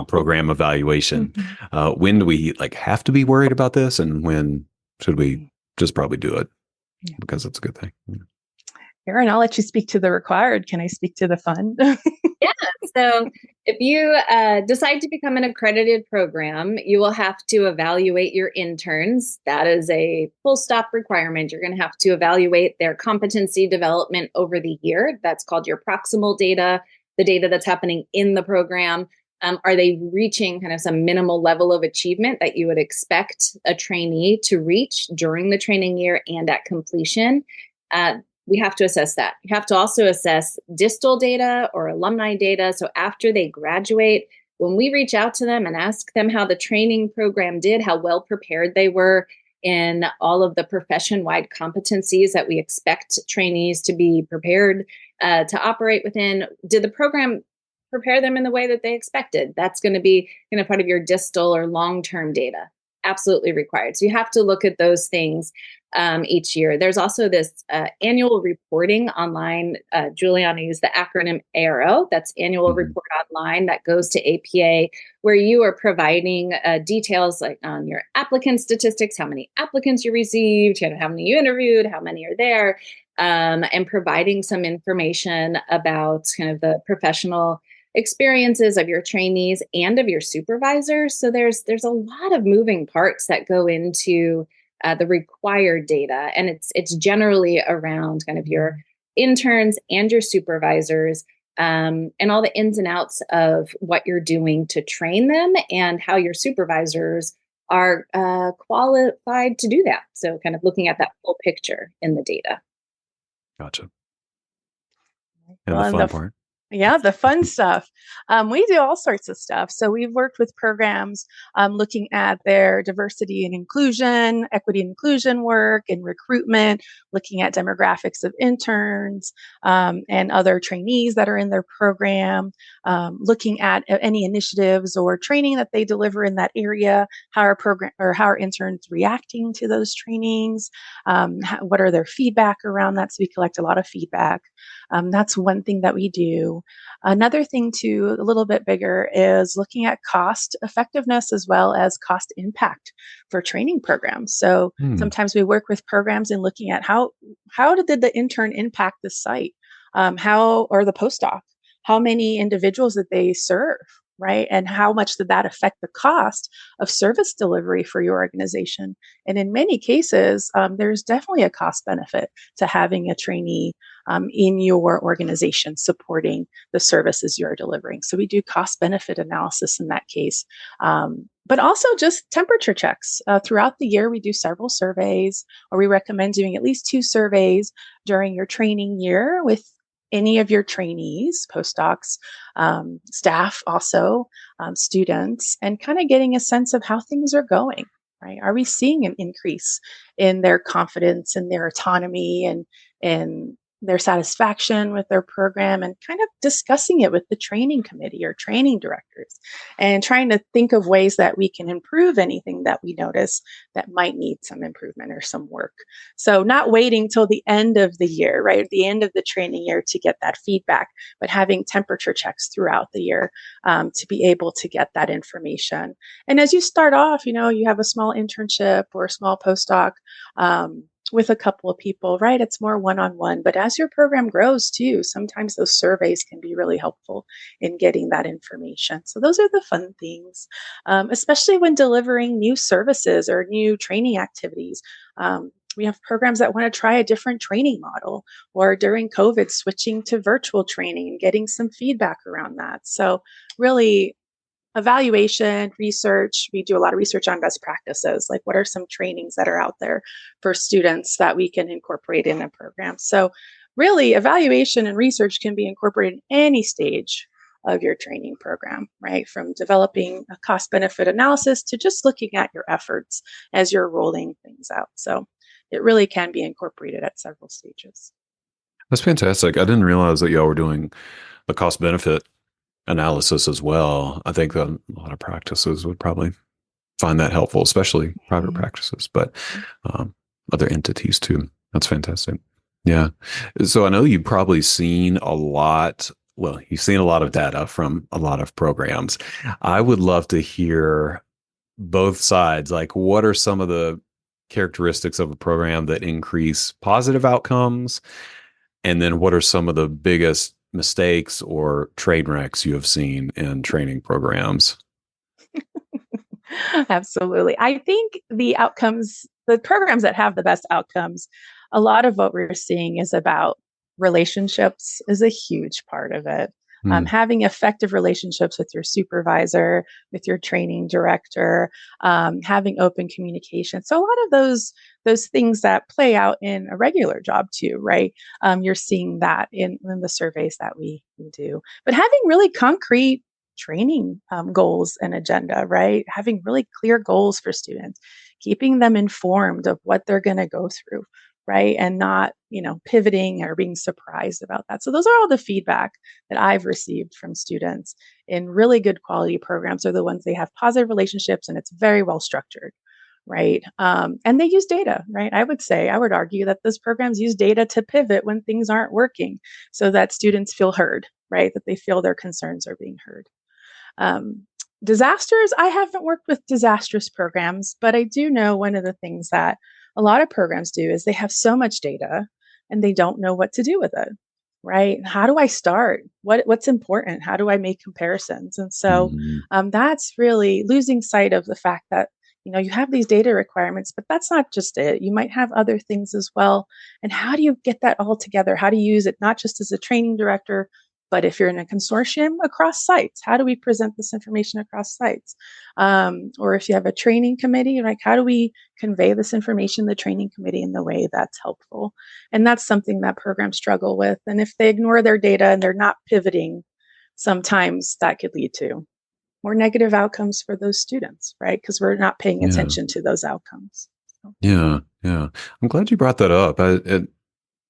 program evaluation. When do we like have to be worried about this, and when should we just probably do it because it's a good thing? Erin, I'll let you speak to the required. Can I speak to the fun? Yeah. So if you decide to become an accredited program, you will have to evaluate your interns. That is a full stop requirement. You're going to have to evaluate their competency development over the year. That's called your proximal data, the data that's happening in the program. Are they reaching kind of some minimal level of achievement that you would expect a trainee to reach during the training year and at completion? We have to assess that. You have to also assess distal data or alumni data. So after they graduate, when we reach out to them and ask them how the training program did, how well prepared they were in all of the profession-wide competencies that we expect trainees to be prepared to operate within, did the program prepare them in the way that they expected? That's going to be part of your distal or long-term data. Absolutely required. So you have to look at those things each year. There's also this annual reporting online. Juliana used the acronym ARO. That's annual report online that goes to APA, where you are providing details like on your applicant statistics, how many applicants you received, how many you interviewed, how many are there, and providing some information about kind of the professional experiences of your trainees and of your supervisors. So there's a lot of moving parts that go into the required data, and it's generally around kind of your interns and your supervisors, and all the ins and outs of what you're doing to train them and how your supervisors are qualified to do that. So kind of looking at that full picture in the data. Gotcha. And the fun part. Yeah, the fun stuff. We do all sorts of stuff. So we've worked with programs looking at their diversity and inclusion, equity and inclusion work and recruitment, looking at demographics of interns and other trainees that are in their program, looking at any initiatives or training that they deliver in that area, how our program or how our interns reacting to those trainings, what are their feedback around that. So we collect a lot of feedback. That's one thing that we do. Another thing, too, a little bit bigger, is looking at cost effectiveness as well as cost impact for training programs. So Hmm. sometimes we work with programs and looking at how did the intern impact the site, how or the postdoc, how many individuals did they serve, right? And how much did that affect the cost of service delivery for your organization? And in many cases, there's definitely a cost benefit to having a trainee in your organization supporting the services you're delivering. So we do cost benefit analysis in that case. But also just temperature checks. Throughout the year, we do several surveys, or we recommend doing at least 2 surveys during your training year with any of your trainees, postdocs, staff, also students, and kind of getting a sense of how things are going. Right? Are we seeing an increase in their confidence and their autonomy and their satisfaction with their program, and kind of discussing it with the training committee or training directors and trying to think of ways that we can improve anything that we notice that might need some improvement or some work. So not waiting till the end of the year, right? At the end of the training year to get that feedback, but having temperature checks throughout the year to be able to get that information. And as you start off, you have a small internship or a small postdoc, with a couple of people, right? It's more one-on-one. But as your program grows too, sometimes those surveys can be really helpful in getting that information. So those are the fun things, especially when delivering new services or new training activities. We have programs that want to try a different training model, or during COVID, switching to virtual training and getting some feedback around that. So really, evaluation, research. We do a lot of research on best practices, like what are some trainings that are out there for students that we can incorporate in a program. So really, evaluation and research can be incorporated in any stage of your training program, right? From developing a cost benefit analysis to just looking at your efforts as you're rolling things out. So it really can be incorporated at several stages. That's fantastic. I didn't realize that y'all were doing the cost benefit analysis as well. I think that a lot of practices would probably find that helpful, especially private Mhm. practices, but um, other entities too. That's fantastic. Yeah. So I know you've probably seen a lot. Well, you've seen a lot of data from a lot of programs. I would love to hear both sides. Like, what are some of the characteristics of a program that increase positive outcomes? And then what are some of the biggest mistakes or train wrecks you have seen in training programs? Absolutely. I think the outcomes, the programs that have the best outcomes, a lot of what we're seeing is about relationships is a huge part of it. Hmm. Having effective relationships with your supervisor, with your training director, having open communication. So a lot of those things that play out in a regular job too, right? You're seeing that in the surveys that we do. But having really concrete training goals and agenda, right? Having really clear goals for students, keeping them informed of what they're going to go through, right? And not, pivoting or being surprised about that. So those are all the feedback that I've received from students in really good quality programs are the ones they have positive relationships and it's very well structured. Right. And they use data, right? I would argue that those programs use data to pivot when things aren't working so that students feel heard, right? That they feel their concerns are being heard. Um, Disasters, I haven't worked with disastrous programs, but I do know one of the things that a lot of programs do is they have so much data and they don't know what to do with it. Right? How do I start? What's important? How do I make comparisons? And so Mhm. that's really losing sight of the fact that you have these data requirements, but that's not just it. You might have other things as well. And how do you get that all together? How do you use it not just as a training director, But if you're in a consortium, across sites, how do we present this information across sites? Or if you have a training committee, like how do we convey this information to the training committee in the way that's helpful? And that's something that programs struggle with. And if they ignore their data and they're not pivoting, sometimes that could lead to more negative outcomes for those students, right? Because we're not paying Yeah. attention to those outcomes. So. Yeah. Yeah. I'm glad you brought that up. It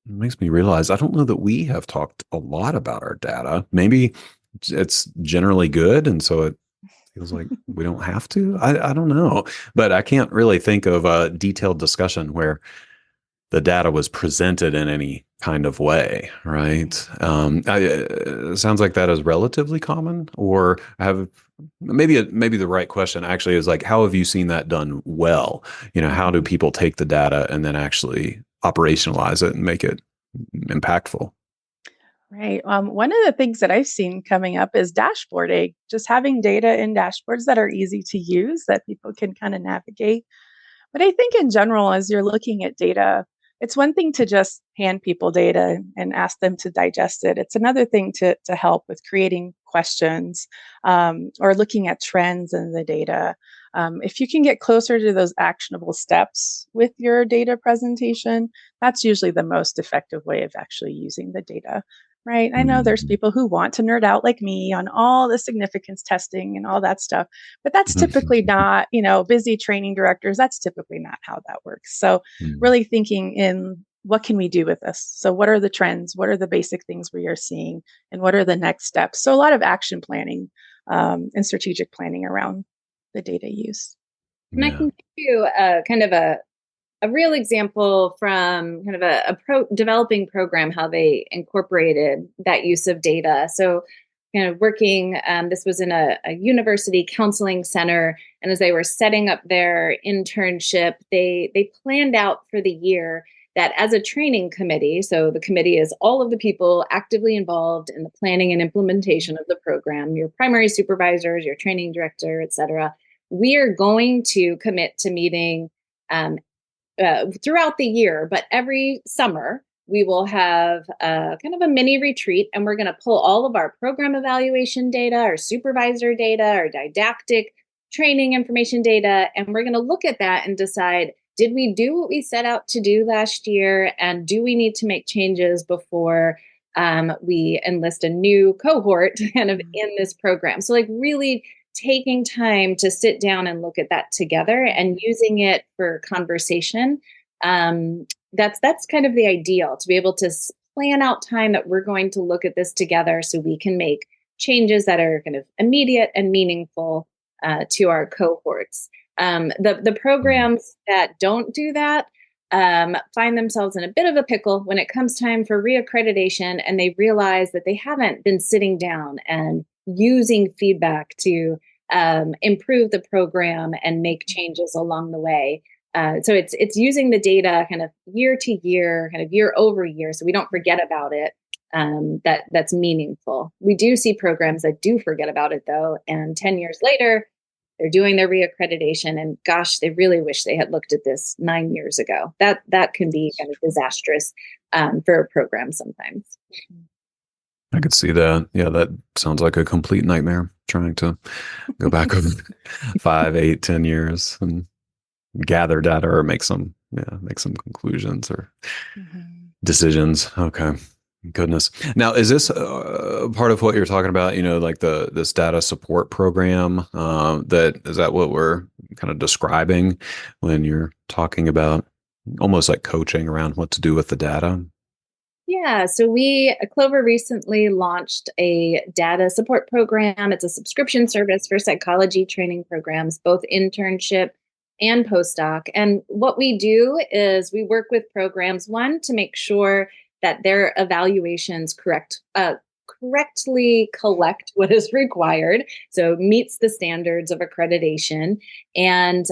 makes me realize I don't know that we have talked a lot about our data. Maybe it's generally good. And so it feels like we don't have to. I don't know. But I can't really think of a detailed discussion where the data was presented in any kind of way, right? It sounds like that is relatively common, or have maybe the right question actually is like, how have you seen that done well? How do people take the data and then actually operationalize it and make it impactful? Right. One of the things that I've seen coming up is dashboarding, just having data in dashboards that are easy to use that people can kind of navigate. But I think in general, as you're looking at data, it's one thing to just hand people data and ask them to digest it. It's another thing to help with creating questions or looking at trends in the data. If you can get closer to those actionable steps with your data presentation, that's usually the most effective way of actually using the data. Right. I know there's Mhm. people who want to nerd out like me on all the significance testing and all that stuff, but that's typically not, busy training directors. That's typically not how that works. So, Mhm. really thinking in what can we do with this? So, what are the trends? What are the basic things we are seeing? And what are the next steps? So, a lot of action planning and strategic planning around the data use. And I Yeah. can give you a kind of a real example from kind of developing program, how they incorporated that use of data. So kind of working, this was in a university counseling center. And as they were setting up their internship, they planned out for the year that as a training committee, so the committee is all of the people actively involved in the planning and implementation of the program, your primary supervisors, your training director, et cetera, we are going to commit to meeting um, throughout the year, but every summer we will have kind of a mini retreat, and we're going to pull all of our program evaluation data, our supervisor data, our didactic training information data, and we're going to look at that and decide, did we do what we set out to do last year, and do we need to make changes before we enlist a new cohort kind of in this program? So like really taking time to sit down and look at that together and using it for conversation. That's kind of the ideal, to be able to plan out time that we're going to look at this together so we can make changes that are kind of immediate and meaningful to our cohorts. The programs that don't do that find themselves in a bit of a pickle when it comes time for reaccreditation, and they realize that they haven't been sitting down and using feedback to improve the program and make changes along the way. So it's using the data kind of year to year, kind of year over year, so we don't forget about it. That's meaningful. We do see programs that do forget about it though, and 10 years later, they're doing their reaccreditation, and gosh, they really wish they had looked at this 9 years ago. That can be kind of disastrous for a program sometimes. I could see that. Yeah, that sounds like a complete nightmare, trying to go back over 5, 8, 10 years and gather data or make some conclusions or decisions. Okay. Goodness. Now, is this part of what you're talking about? Like this data support program. Is that what we're kind of describing when you're talking about almost like coaching around what to do with the data? Yeah, so Clover recently launched a data support program. It's a subscription service for psychology training programs, both internship and postdoc. And what we do is we work with programs, one, to make sure that their evaluations correctly collect what is required, so meets the standards of accreditation, and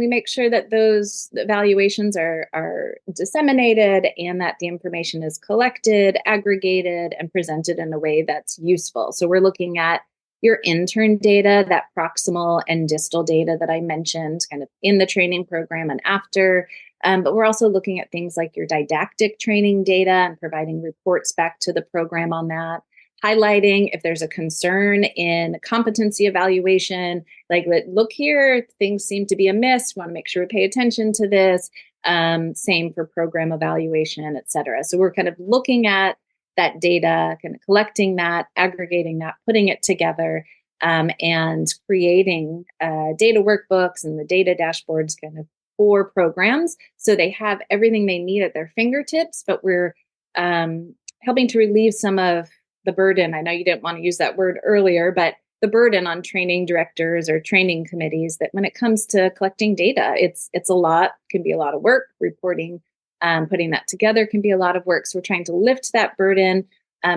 we make sure that those evaluations are disseminated and that the information is collected, aggregated, and presented in a way that's useful. So we're looking at your intern data, that proximal and distal data that I mentioned, kind of in the training program and after. But we're also looking at things like your didactic training data and providing reports back to the program on that. highlighting if there's a concern in competency evaluation, like, look here, things seem to be amiss. We want to make sure we pay attention to this. Same for program evaluation, et cetera. So we're kind of looking at that data, kind of collecting that, aggregating that, putting it together, and creating data workbooks and the data dashboards kind of for programs. So they have everything they need at their fingertips, but we're helping to relieve some of the burden. I know you didn't want to use that word earlier, but the burden on training directors or training committees, that when it comes to collecting data, it's a lot, can be a lot of work. Reporting, putting that together can be a lot of work. So we're trying to lift that burden,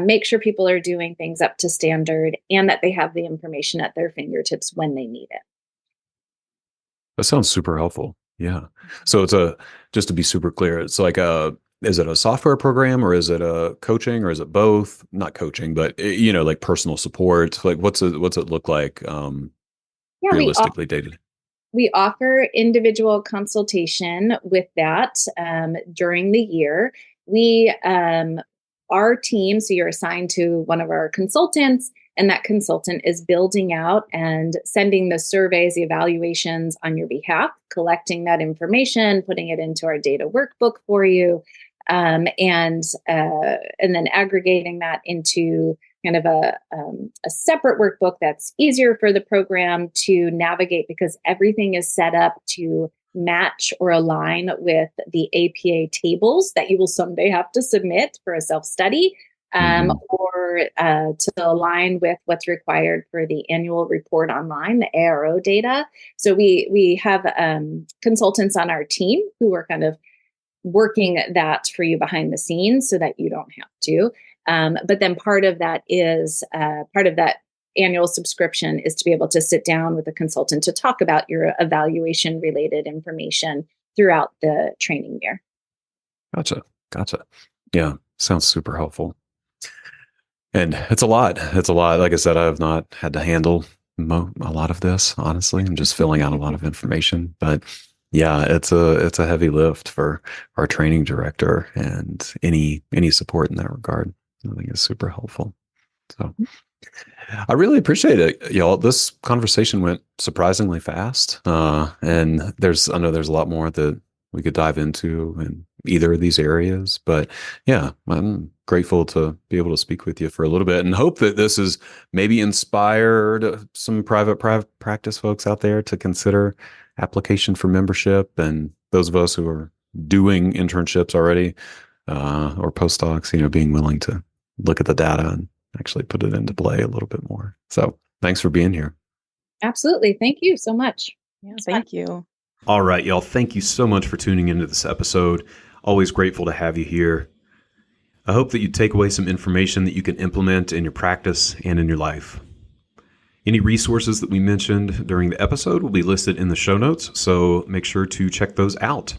make sure people are doing things up to standard, and that they have the information at their fingertips when they need it. That sounds super helpful. Yeah. So just to be super clear, it's like is it a software program, or is it a coaching, or is it both? Not coaching, but like personal support. Like what's it look like realistically dated? We offer individual consultation with that during the year. Our team, so you're assigned to one of our consultants, and that consultant is building out and sending the surveys, the evaluations on your behalf, collecting that information, putting it into our data workbook for you, and then aggregating that into kind of a separate workbook that's easier for the program to navigate, because everything is set up to match or align with the APA tables that you will someday have to submit for a self-study, or to align with what's required for the annual report online, the ARO data. So we have consultants on our team who are kind of working that for you behind the scenes so that you don't have to. But then part of that annual subscription is to be able to sit down with a consultant to talk about your evaluation related information throughout the training year. Gotcha. Yeah. Sounds super helpful. And it's a lot. Like I said, I have not had to handle a lot of this, honestly. I'm just filling out a lot of information, but yeah, it's a heavy lift for our training director, and any support in that regard, I think is super helpful. So I really appreciate it, y'all. This conversation went surprisingly fast, and I know there's a lot more that we could dive into in either of these areas. But yeah, I'm grateful to be able to speak with you for a little bit, and hope that this has maybe inspired some private practice folks out there to consider application for membership, and those of us who are doing internships already or postdocs, being willing to look at the data and actually put it into play a little bit more. So thanks for being here. Absolutely. Thank you so much. Yeah, thank you. All right, y'all. Thank you so much for tuning into this episode. Always grateful to have you here. I hope that you take away some information that you can implement in your practice and in your life. Any resources that we mentioned during the episode will be listed in the show notes, so make sure to check those out.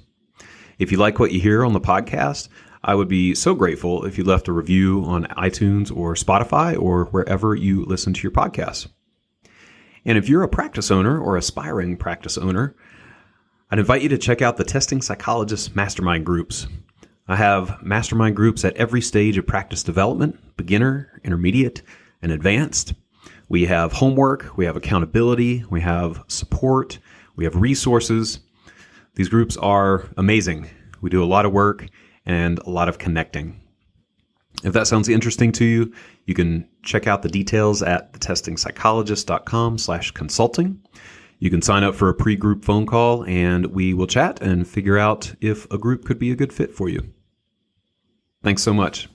If you like what you hear on the podcast, I would be so grateful if you left a review on iTunes or Spotify or wherever you listen to your podcasts. And if you're a practice owner or aspiring practice owner, I'd invite you to check out the Testing Psychologist mastermind groups. I have mastermind groups at every stage of practice development: beginner, intermediate, and advanced. We have homework, we have accountability, we have support, we have resources. These groups are amazing. We do a lot of work and a lot of connecting. If that sounds interesting to you, you can check out the details at thetestingpsychologist.com/consulting. You can sign up for a pre-group phone call, and we will chat and figure out if a group could be a good fit for you. Thanks so much.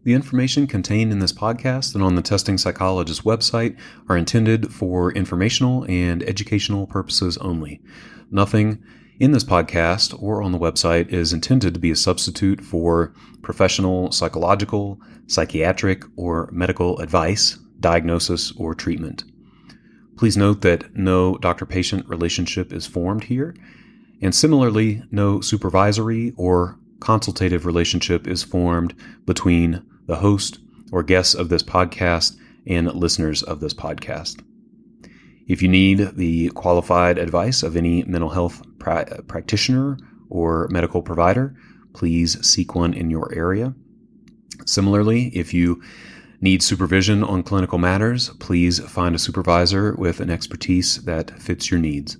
The information contained in this podcast and on the Testing Psychologist website are intended for informational and educational purposes only. Nothing in this podcast or on the website is intended to be a substitute for professional psychological, psychiatric, or medical advice, diagnosis, or treatment. Please note that no doctor-patient relationship is formed here, and similarly, no supervisory or consultative relationship is formed between the host or guests of this podcast, and listeners of this podcast. If you need the qualified advice of any mental health practitioner or medical provider, please seek one in your area. Similarly, if you need supervision on clinical matters, please find a supervisor with an expertise that fits your needs.